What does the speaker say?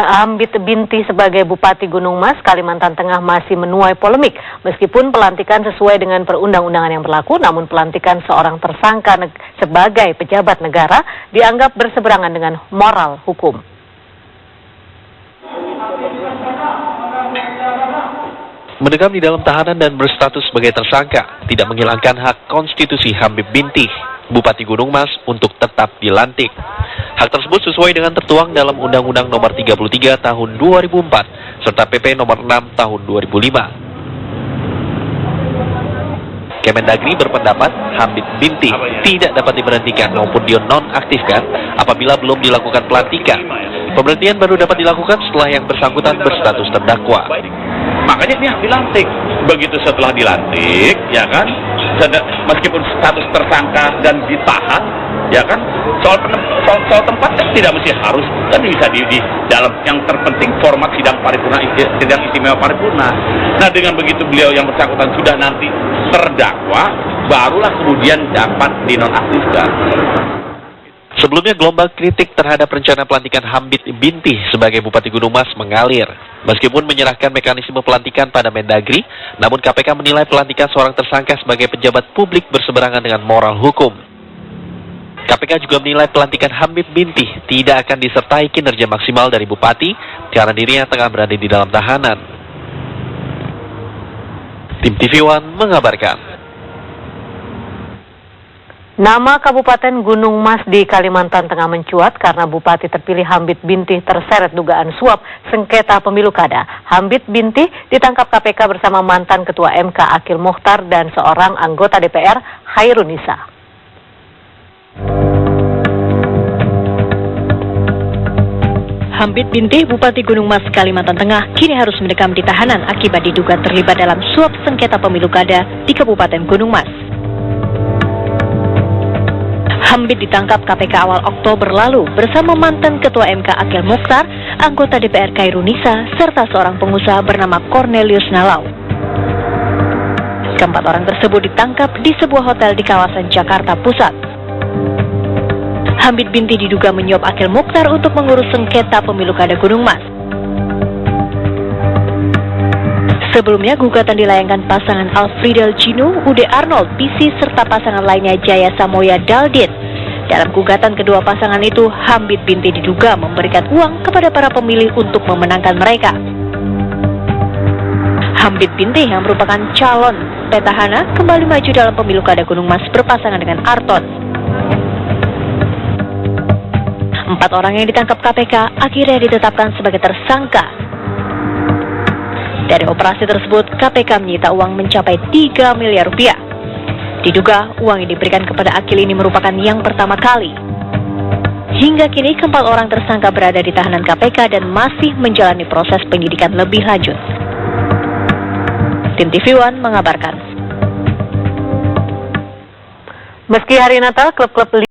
Hambit Binti sebagai Bupati Gunung Mas, Kalimantan Tengah masih menuai polemik. Meskipun pelantikan sesuai dengan perundang-undangan yang berlaku, namun pelantikan seorang tersangka sebagai pejabat negara dianggap berseberangan dengan moral hukum. Mendekam di dalam tahanan dan berstatus sebagai tersangka tidak menghilangkan hak konstitusi Hambit Binti, Bupati Gunung Mas, untuk tetap dilantik. Hak tersebut sesuai dengan tertuang dalam Undang-Undang Nomor 33 Tahun 2004 serta PP Nomor 6 Tahun 2005. Kemendagri berpendapat Hambit Binti tidak dapat diberhentikan maupun dinonaktifkan apabila belum dilakukan pelantikan. Pemberhentian baru dapat dilakukan setelah yang bersangkutan berstatus terdakwa. Makanya dia dilantik. Begitu setelah dilantik, ya kan, meskipun status tersangka dan ditahan, ya kan, soal tempat kan tidak mesti harus, kan bisa di dalam yang terpenting format sidang paripurna, sidang istimewa paripurna. Nah, dengan begitu beliau yang bersangkutan sudah nanti terdakwa, barulah kemudian dapat dinonaktifkan. Sebelumnya gelombang kritik terhadap rencana pelantikan Hambit Binti sebagai Bupati Gunung Mas mengalir. Meskipun menyerahkan mekanisme pelantikan pada Mendagri, namun KPK menilai pelantikan seorang tersangka sebagai pejabat publik berseberangan dengan moral hukum. KPK juga menilai pelantikan Hambit Binti tidak akan disertai kinerja maksimal dari Bupati karena dirinya tengah berada di dalam tahanan. Tim TV One mengabarkan. Nama Kabupaten Gunung Mas di Kalimantan Tengah mencuat karena Bupati terpilih Hambit Binti terseret dugaan suap sengketa pemilu kada. Hambit Binti ditangkap KPK bersama mantan Ketua MK Akil Mukhtar dan seorang anggota DPR Khairunisa. Hambit Binti, Bupati Gunung Mas, Kalimantan Tengah, kini harus mendekam di tahanan akibat diduga terlibat dalam suap sengketa pemilu kada di Kabupaten Gunung Mas. Hambit ditangkap KPK awal Oktober lalu bersama mantan Ketua MK Akil Mukhtar, anggota DPR Khairunisa, serta seorang pengusaha bernama Cornelius Nalau. Keempat orang tersebut ditangkap di sebuah hotel di kawasan Jakarta Pusat. Hambit Binti diduga menyuap Akil Mukhtar untuk mengurus sengketa pemilu kada Gunung Mas. Sebelumnya, gugatan dilayangkan pasangan Alfridel Jinu, Ude Arnold, PC, serta pasangan lainnya Jaya Samoya Daldin. Dalam gugatan kedua pasangan itu, Hambit Binti diduga memberikan uang kepada para pemilih untuk memenangkan mereka. Hambit Binti yang merupakan calon petahana kembali maju dalam pemilu kada Gunung Mas berpasangan dengan Arton. 4 orang yang ditangkap KPK akhirnya ditetapkan sebagai tersangka. Dari operasi tersebut, KPK menyita uang mencapai 3 miliar rupiah. Diduga, uang yang diberikan kepada Akil ini merupakan yang pertama kali. Hingga kini, keempat orang tersangka berada di tahanan KPK dan masih menjalani proses penyidikan lebih lanjut. Tim TV One mengabarkan. Meski hari Natal, klub-klub